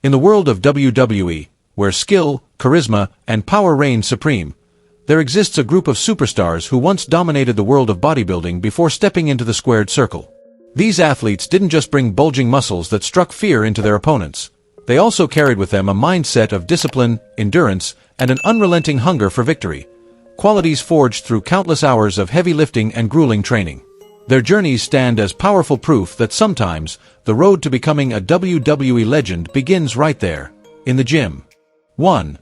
In the world of WWE, where skill, charisma, and power reign supreme, there exists a group of superstars who once dominated the world of bodybuilding before stepping into the squared circle. These athletes didn't just bring bulging muscles that struck fear into their opponents. They also carried with them a mindset of discipline, endurance, and an unrelenting hunger for victory, qualities forged through countless hours of heavy lifting and grueling training. Their journeys stand as powerful proof that sometimes the road to becoming a WWE legend begins right there, in the gym. 1.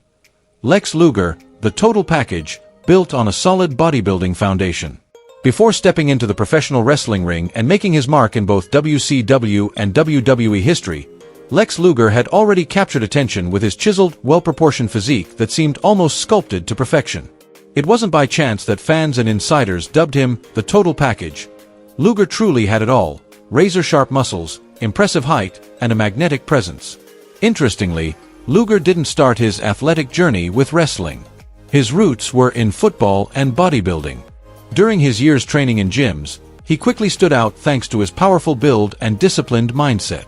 Lex Luger, the total package, built on a solid bodybuilding foundation. Before stepping into the professional wrestling ring and making his mark in both WCW and WWE history, Lex Luger had already captured attention with his chiseled, well-proportioned physique that seemed almost sculpted to perfection. It wasn't by chance that fans and insiders dubbed him the total package. Luger truly had it all: razor-sharp muscles, impressive height, and a magnetic presence. Interestingly, Luger didn't start his athletic journey with wrestling. His roots were in football and bodybuilding. During his years training in gyms, he quickly stood out thanks to his powerful build and disciplined mindset.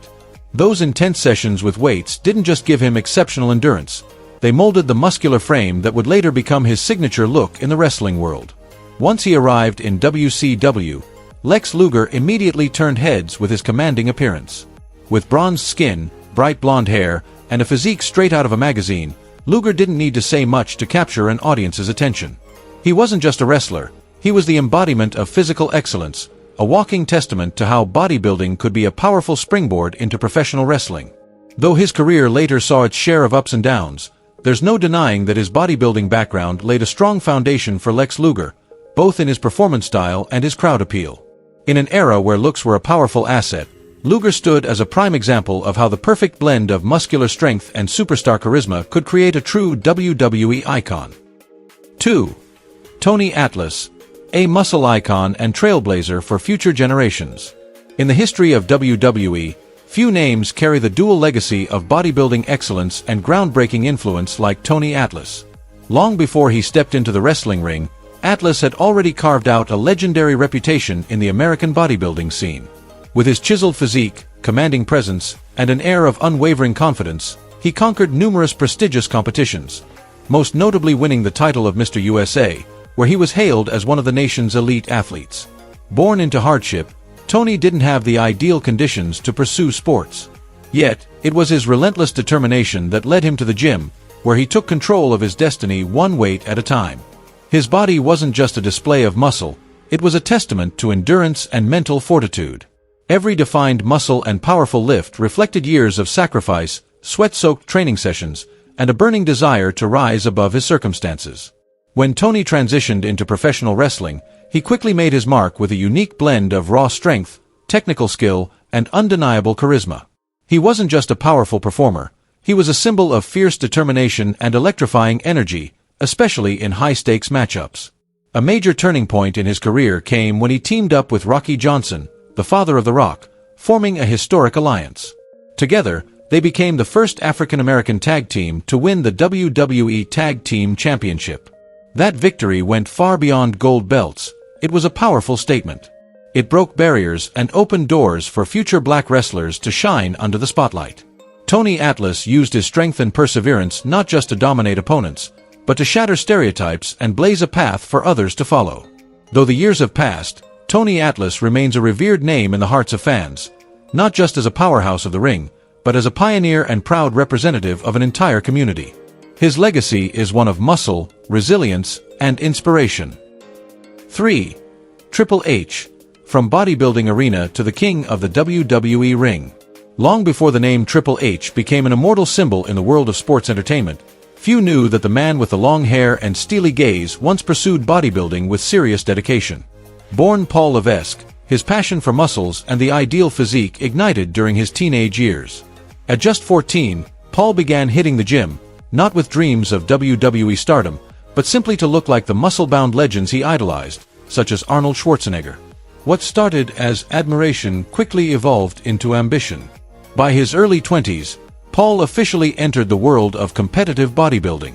Those intense sessions with weights didn't just give him exceptional endurance, they molded the muscular frame that would later become his signature look in the wrestling world. Once he arrived in WCW, Lex Luger immediately turned heads with his commanding appearance. With bronzed skin, bright blonde hair, and a physique straight out of a magazine, Luger didn't need to say much to capture an audience's attention. He wasn't just a wrestler, he was the embodiment of physical excellence, a walking testament to how bodybuilding could be a powerful springboard into professional wrestling. Though his career later saw its share of ups and downs, there's no denying that his bodybuilding background laid a strong foundation for Lex Luger, both in his performance style and his crowd appeal. In an era where looks were a powerful asset, Luger stood as a prime example of how the perfect blend of muscular strength and superstar charisma could create a true WWE icon. 2. Tony Atlas, a muscle icon and trailblazer for future generations. In the history of WWE, few names carry the dual legacy of bodybuilding excellence and groundbreaking influence like Tony Atlas. Long before he stepped into the wrestling ring, Atlas had already carved out a legendary reputation in the American bodybuilding scene. With his chiseled physique, commanding presence, and an air of unwavering confidence, he conquered numerous prestigious competitions, most notably winning the title of Mr. USA, where he was hailed as one of the nation's elite athletes. Born into hardship, Tony didn't have the ideal conditions to pursue sports. Yet, it was his relentless determination that led him to the gym, where he took control of his destiny one weight at a time. His body wasn't just a display of muscle, it was a testament to endurance and mental fortitude. Every defined muscle and powerful lift reflected years of sacrifice, sweat-soaked training sessions, and a burning desire to rise above his circumstances. When Tony transitioned into professional wrestling, he quickly made his mark with a unique blend of raw strength, technical skill, and undeniable charisma. He wasn't just a powerful performer, he was a symbol of fierce determination and electrifying energy, especially in high-stakes matchups. A major turning point in his career came when he teamed up with Rocky Johnson, the father of The Rock, forming a historic alliance. Together, they became the first African-American tag team to win the WWE Tag Team Championship. That victory went far beyond gold belts. It was a powerful statement. It broke barriers and opened doors for future black wrestlers to shine under the spotlight. Tony Atlas used his strength and perseverance not just to dominate opponents, but to shatter stereotypes and blaze a path for others to follow. Though the years have passed, Tony Atlas remains a revered name in the hearts of fans, not just as a powerhouse of the ring, but as a pioneer and proud representative of an entire community. His legacy is one of muscle, resilience, and inspiration. 3. Triple H, from bodybuilding arena to the king of the WWE ring. Long before the name Triple H became an immortal symbol in the world of sports entertainment, few knew that the man with the long hair and steely gaze once pursued bodybuilding with serious dedication. Born Paul Levesque, his passion for muscles and the ideal physique ignited during his teenage years. At just 14, Paul began hitting the gym, not with dreams of WWE stardom, but simply to look like the muscle-bound legends he idolized, such as Arnold Schwarzenegger. What started as admiration quickly evolved into ambition. By his early 20s, Paul officially entered the world of competitive bodybuilding.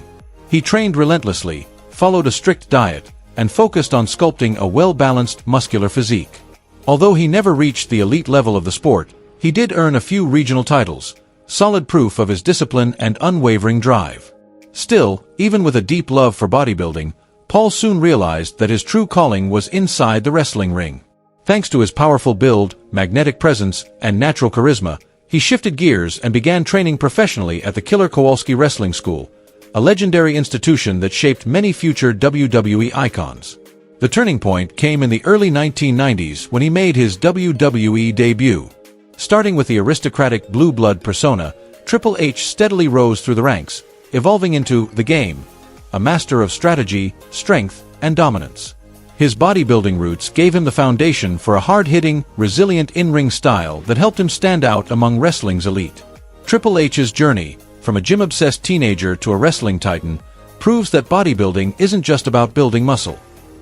He trained relentlessly, followed a strict diet, and focused on sculpting a well-balanced muscular physique. Although he never reached the elite level of the sport, he did earn a few regional titles, solid proof of his discipline and unwavering drive. Still, even with a deep love for bodybuilding, Paul soon realized that his true calling was inside the wrestling ring. Thanks to his powerful build, magnetic presence, and natural charisma, he shifted gears and began training professionally at the Killer Kowalski Wrestling School, a legendary institution that shaped many future WWE icons. The turning point came in the early 1990s when he made his WWE debut. Starting with the aristocratic blue blood persona, Triple H steadily rose through the ranks, evolving into The Game, a master of strategy, strength, and dominance. His bodybuilding roots gave him the foundation for a hard-hitting, resilient in-ring style that helped him stand out among wrestling's elite. Triple H's journey, from a gym-obsessed teenager to a wrestling titan, proves that bodybuilding isn't just about building muscle.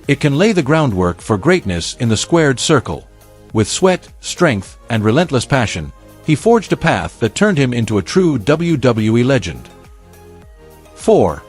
It can lay the groundwork for greatness in the squared circle. With sweat, strength, and relentless passion, he forged a path that turned him into a true WWE legend. 4.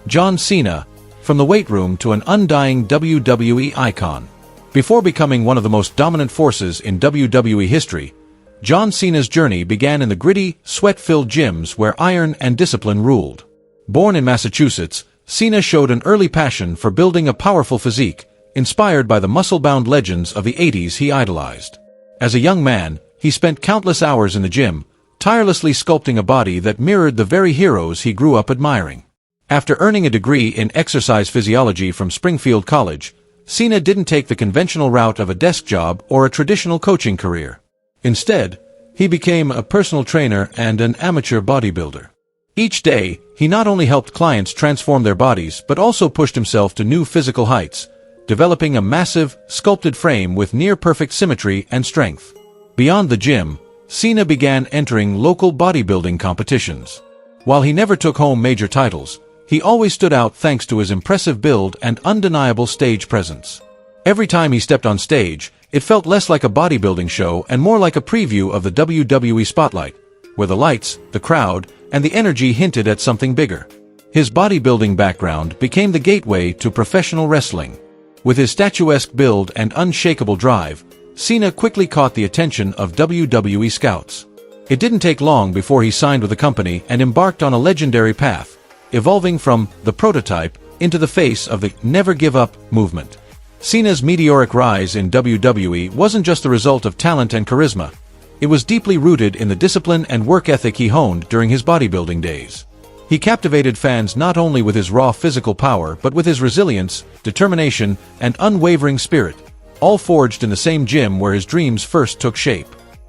John Cena, from the weight room to an undying WWE icon. Before becoming one of the most dominant forces in WWE history, John Cena's journey began in the gritty, sweat-filled gyms where iron and discipline ruled. Born in Massachusetts, Cena showed an early passion for building a powerful physique, inspired by the muscle-bound legends of the 80s he idolized. As a young man, he spent countless hours in the gym, tirelessly sculpting a body that mirrored the very heroes he grew up admiring. After earning a degree in exercise physiology from Springfield College, Cena didn't take the conventional route of a desk job or a traditional coaching career. Instead, he became a personal trainer and an amateur bodybuilder. Each day, he not only helped clients transform their bodies but also pushed himself to new physical heights, developing a massive, sculpted frame with near-perfect symmetry and strength. Beyond the gym, Cena began entering local bodybuilding competitions. While he never took home major titles, he always stood out thanks to his impressive build and undeniable stage presence. Every time he stepped on stage, it felt less like a bodybuilding show and more like a preview of the WWE spotlight, where the lights, the crowd, and the energy hinted at something bigger. His bodybuilding background became the gateway to professional wrestling. With his statuesque build and unshakable drive, Cena quickly caught the attention of WWE scouts. It didn't take long before he signed with the company and embarked on a legendary path, evolving from the prototype into the face of the Never Give Up movement. Cena's meteoric rise in WWE wasn't just the result of talent and charisma. It was deeply rooted in the discipline and work ethic he honed during his bodybuilding days. He captivated fans not only with his raw physical power but with his resilience, determination, and unwavering spirit, all forged in the same gym where his dreams first took shape.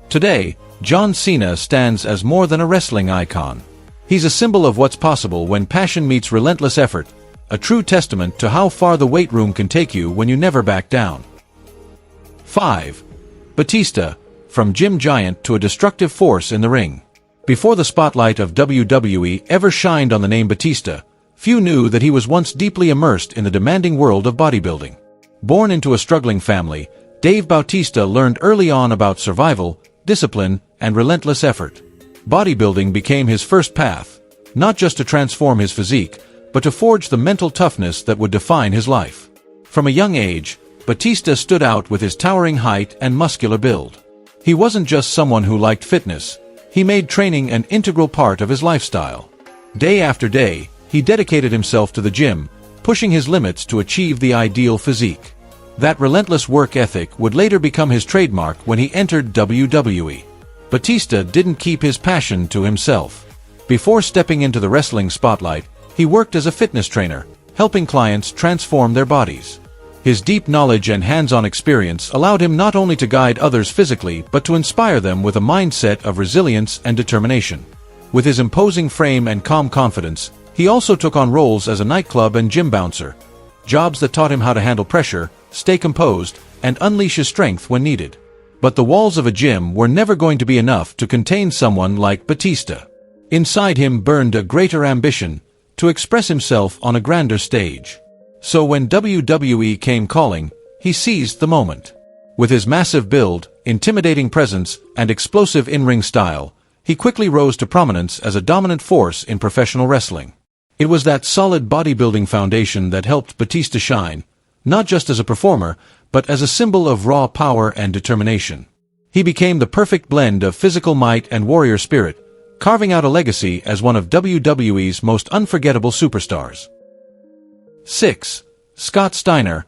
Today, John Cena stands as more than a wrestling icon. He's a symbol of what's possible when passion meets relentless effort, a true testament to how far the weight room can take you when you never back down. 5. Batista, from gym giant to a destructive force in the ring. Before the spotlight of WWE ever shined on the name Batista, few knew that he was once deeply immersed in the demanding world of bodybuilding. Born into a struggling family, Dave Bautista learned early on about survival, discipline, and relentless effort. Bodybuilding became his first path, not just to transform his physique, but to forge the mental toughness that would define his life. From a young age, Batista stood out with his towering height and muscular build. He wasn't just someone who liked fitness, he made training an integral part of his lifestyle. Day after day, he dedicated himself to the gym, pushing his limits to achieve the ideal physique. That relentless work ethic would later become his trademark when he entered WWE. Batista didn't keep his passion to himself. Before stepping into the wrestling spotlight, he worked as a fitness trainer, helping clients transform their bodies. His deep knowledge and hands-on experience allowed him not only to guide others physically but to inspire them with a mindset of resilience and determination. With his imposing frame and calm confidence, he also took on roles as a nightclub and gym bouncer, jobs that taught him how to handle pressure, stay composed, and unleash his strength when needed. But the walls of a gym were never going to be enough to contain someone like Batista. Inside him burned a greater ambition, to express himself on a grander stage. So when WWE came calling, he seized the moment. With his massive build, intimidating presence, and explosive in-ring style, he quickly rose to prominence as a dominant force in professional wrestling. It was that solid bodybuilding foundation that helped Batista shine, not just as a performer, but as a symbol of raw power and determination. He became the perfect blend of physical might and warrior spirit, carving out a legacy as one of WWE's most unforgettable superstars. 6. Scott Steiner,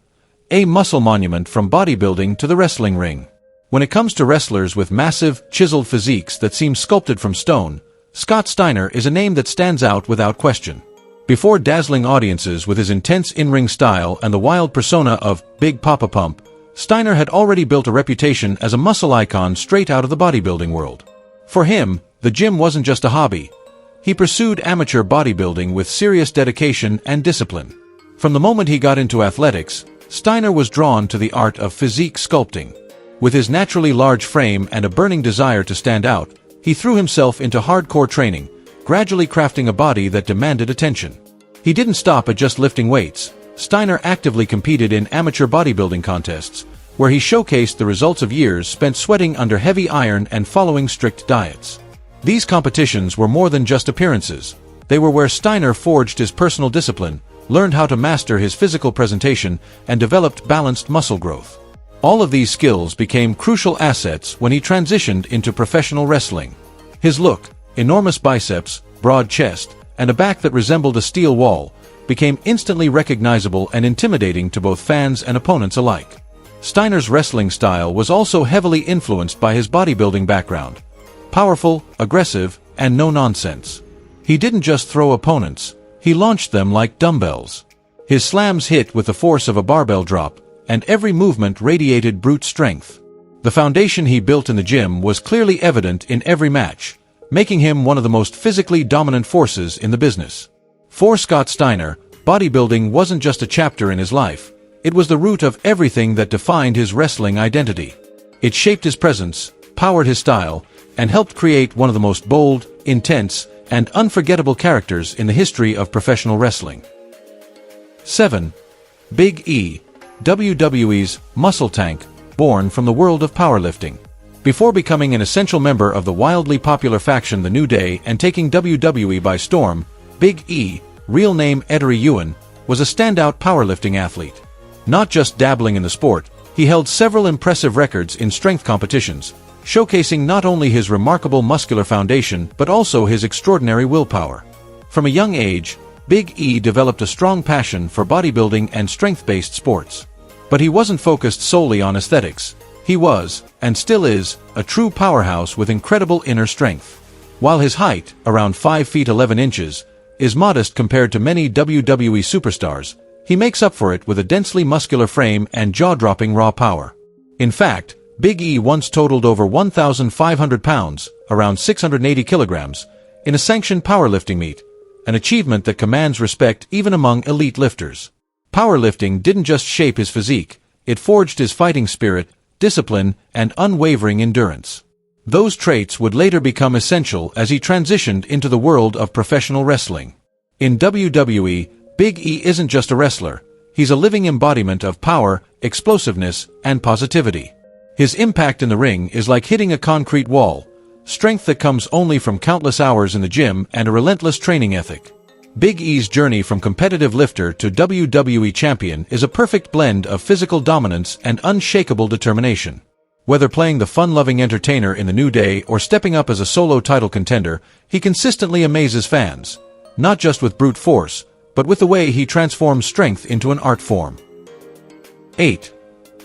a muscle monument from bodybuilding to the wrestling ring. When it comes to wrestlers with massive, chiseled physiques that seem sculpted from stone, Scott Steiner is a name that stands out without question. Before dazzling audiences with his intense in-ring style and the wild persona of Big Papa Pump, Steiner had already built a reputation as a muscle icon straight out of the bodybuilding world. For him, the gym wasn't just a hobby. He pursued amateur bodybuilding with serious dedication and discipline. From the moment he got into athletics, Steiner was drawn to the art of physique sculpting. With his naturally large frame and a burning desire to stand out, he threw himself into hardcore training, gradually crafting a body that demanded attention. He didn't stop at just lifting weights. Steiner actively competed in amateur bodybuilding contests, where he showcased the results of years spent sweating under heavy iron and following strict diets. These competitions were more than just appearances. They were where Steiner forged his personal discipline, learned how to master his physical presentation, and developed balanced muscle growth. All of these skills became crucial assets when he transitioned into professional wrestling. His look, enormous biceps, broad chest, and a back that resembled a steel wall, became instantly recognizable and intimidating to both fans and opponents alike. Steiner's wrestling style was also heavily influenced by his bodybuilding background. Powerful, aggressive, and no-nonsense. He didn't just throw opponents, he launched them like dumbbells. His slams hit with the force of a barbell drop, and every movement radiated brute strength. The foundation he built in the gym was clearly evident in every match, making him one of the most physically dominant forces in the business. For Scott Steiner, bodybuilding wasn't just a chapter in his life, it was the root of everything that defined his wrestling identity. It shaped his presence, powered his style, and helped create one of the most bold, intense, and unforgettable characters in the history of professional wrestling. 7. Big E, WWE's muscle tank, born from the world of powerlifting. Before becoming an essential member of the wildly popular faction The New Day and taking WWE by storm, Big E, real name Ettore Ewan, was a standout powerlifting athlete. Not just dabbling in the sport, he held several impressive records in strength competitions, showcasing not only his remarkable muscular foundation but also his extraordinary willpower. From a young age, Big E developed a strong passion for bodybuilding and strength-based sports. But he wasn't focused solely on aesthetics. He was, and still is, a true powerhouse with incredible inner strength. While his height, around 5 feet 11 inches, is modest compared to many WWE superstars, he makes up for it with a densely muscular frame and jaw-dropping raw power. In fact, Big E once totaled over 1,500 pounds, around 680 kilograms, in a sanctioned powerlifting meet, an achievement that commands respect even among elite lifters. Powerlifting didn't just shape his physique, it forged his fighting spirit, discipline, and unwavering endurance. Those traits would later become essential as he transitioned into the world of professional wrestling. In WWE, Big E isn't just a wrestler, he's a living embodiment of power, explosiveness, and positivity. His impact in the ring is like hitting a concrete wall, strength that comes only from countless hours in the gym and a relentless training ethic. Big E's journey from competitive lifter to WWE champion is a perfect blend of physical dominance and unshakable determination. Whether playing the fun-loving entertainer in the New Day or stepping up as a solo title contender, he consistently amazes fans, not just with brute force, but with the way he transforms strength into an art form. 8.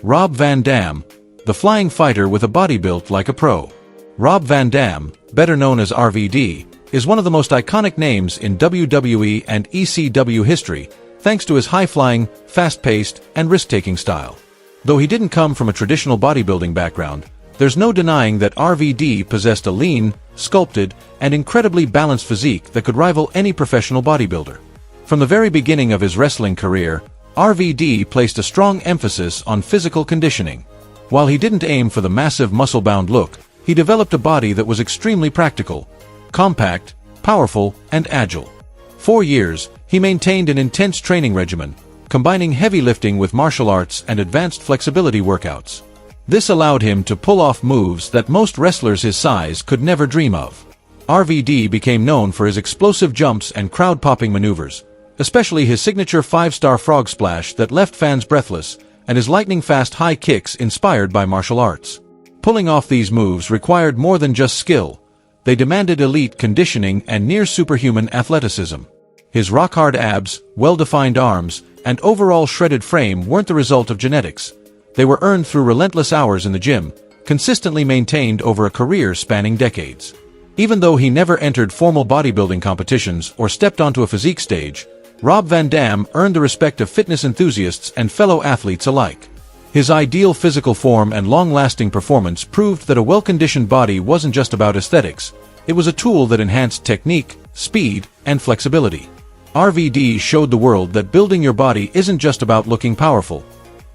Rob Van Dam, the flying fighter with a body built like a pro. Rob Van Dam, better known as RVD, is one of the most iconic names in WWE and ECW history, thanks to his high-flying, fast-paced, and risk-taking style. Though he didn't come from a traditional bodybuilding background, there's no denying that RVD possessed a lean, sculpted, and incredibly balanced physique that could rival any professional bodybuilder. From the very beginning of his wrestling career, RVD placed a strong emphasis on physical conditioning. While he didn't aim for the massive muscle-bound look, he developed a body that was extremely practical, compact, powerful, and agile. For years, he maintained an intense training regimen, combining heavy lifting with martial arts and advanced flexibility workouts. This allowed him to pull off moves that most wrestlers his size could never dream of. RVD became known for his explosive jumps and crowd-popping maneuvers, especially his signature 5-star frog splash that left fans breathless, and his lightning-fast high kicks inspired by martial arts. Pulling off these moves required more than just skill. They demanded elite conditioning and near-superhuman athleticism. His rock-hard abs, well-defined arms, and overall shredded frame weren't the result of genetics. They were earned through relentless hours in the gym, consistently maintained over a career spanning decades. Even though he never entered formal bodybuilding competitions or stepped onto a physique stage, Rob Van Dam earned the respect of fitness enthusiasts and fellow athletes alike. His ideal physical form and long-lasting performance proved that a well-conditioned body wasn't just about aesthetics. It was a tool that enhanced technique, speed, and flexibility. RVD showed the world that building your body isn't just about looking powerful.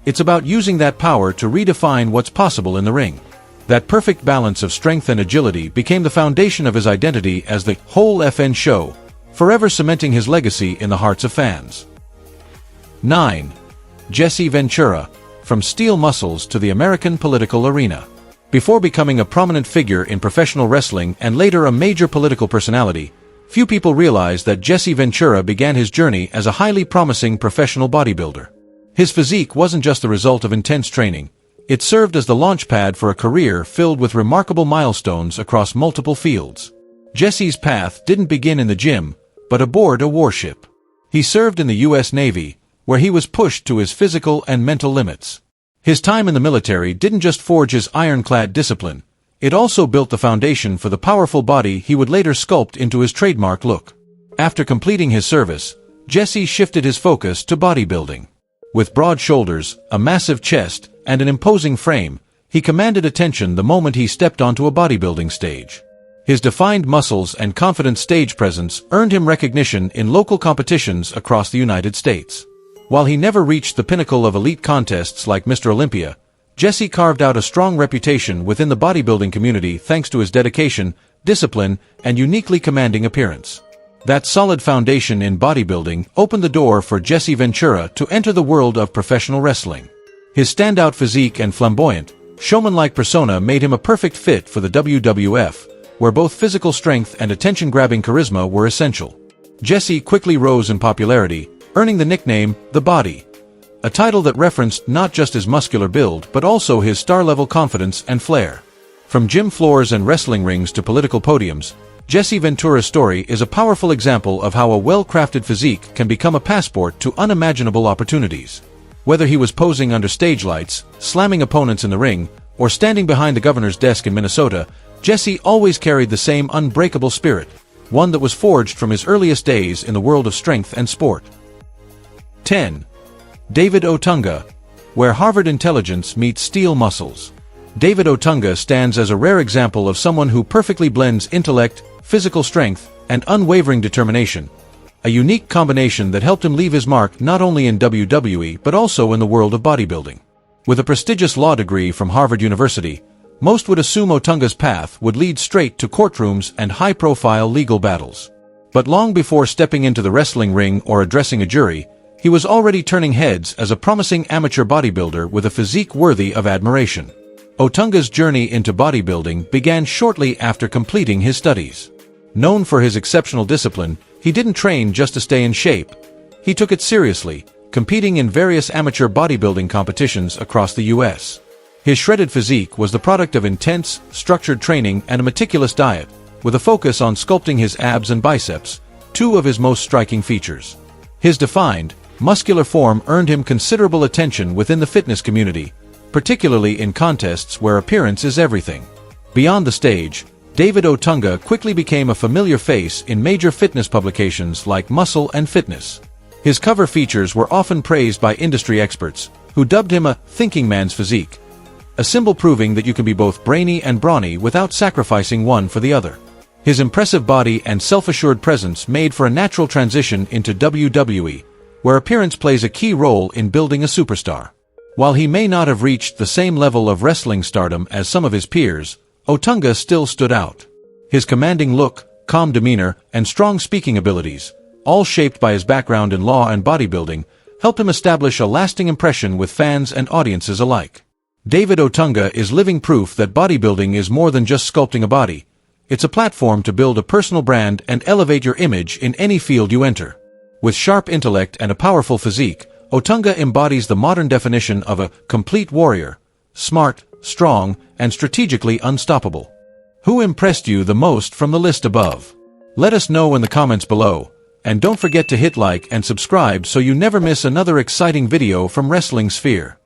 It's about using that power to redefine what's possible in the ring. That perfect balance of strength and agility became the foundation of his identity as the whole FN show, forever cementing his legacy in the hearts of fans. 9. Jesse Ventura, from steel muscles to the American political arena. Before becoming a prominent figure in professional wrestling and later a major political personality, few people realized that Jesse Ventura began his journey as a highly promising professional bodybuilder. His physique wasn't just the result of intense training. It served as the launchpad for a career filled with remarkable milestones across multiple fields. Jesse's path didn't begin in the gym, but aboard a warship. He served in the U.S. Navy, where he was pushed to his physical and mental limits. His time in the military didn't just forge his ironclad discipline, it also built the foundation for the powerful body he would later sculpt into his trademark look. After completing his service, Jesse shifted his focus to bodybuilding. With broad shoulders, a massive chest, and an imposing frame, he commanded attention the moment he stepped onto a bodybuilding stage. His defined muscles and confident stage presence earned him recognition in local competitions across the United States. While he never reached the pinnacle of elite contests like Mr. Olympia, Jesse carved out a strong reputation within the bodybuilding community thanks to his dedication, discipline, and uniquely commanding appearance. That solid foundation in bodybuilding opened the door for Jesse Ventura to enter the world of professional wrestling. His standout physique and flamboyant, showman-like persona made him a perfect fit for the WWF, where both physical strength and attention-grabbing charisma were essential. Jesse quickly rose in popularity, earning the nickname The Body, a title that referenced not just his muscular build but also his star-level confidence and flair. From gym floors and wrestling rings to political podiums, Jesse Ventura's story is a powerful example of how a well-crafted physique can become a passport to unimaginable opportunities. Whether he was posing under stage lights, slamming opponents in the ring, or standing behind the governor's desk in Minnesota, Jesse always carried the same unbreakable spirit, one that was forged from his earliest days in the world of strength and sport. 10. David Otunga, where Harvard intelligence meets steel muscles. David Otunga stands as a rare example of someone who perfectly blends intellect, physical strength, and unwavering determination, a unique combination that helped him leave his mark not only in WWE but also in the world of bodybuilding. With a prestigious law degree from Harvard University, most would assume Otunga's path would lead straight to courtrooms and high-profile legal battles. But long before stepping into the wrestling ring or addressing a jury, he was already turning heads as a promising amateur bodybuilder with a physique worthy of admiration. Otunga's journey into bodybuilding began shortly after completing his studies. Known for his exceptional discipline, he didn't train just to stay in shape. He took it seriously, competing in various amateur bodybuilding competitions across the U.S. His shredded physique was the product of intense, structured training and a meticulous diet, with a focus on sculpting his abs and biceps, two of his most striking features. His defined, muscular form earned him considerable attention within the fitness community, particularly in contests where appearance is everything. Beyond the stage, David Otunga quickly became a familiar face in major fitness publications like Muscle and Fitness. His cover features were often praised by industry experts, who dubbed him a thinking man's physique, a symbol proving that you can be both brainy and brawny without sacrificing one for the other. His impressive body and self-assured presence made for a natural transition into WWE, where appearance plays a key role in building a superstar. While he may not have reached the same level of wrestling stardom as some of his peers, Otunga still stood out. His commanding look, calm demeanor, and strong speaking abilities, all shaped by his background in law and bodybuilding, helped him establish a lasting impression with fans and audiences alike. David Otunga is living proof that bodybuilding is more than just sculpting a body. It's a platform to build a personal brand and elevate your image in any field you enter. With sharp intellect and a powerful physique, Otunga embodies the modern definition of a complete warrior: smart, strong, and strategically unstoppable. Who impressed you the most from the list above? Let us know in the comments below, and don't forget to hit like and subscribe so you never miss another exciting video from Wrestling Sphere.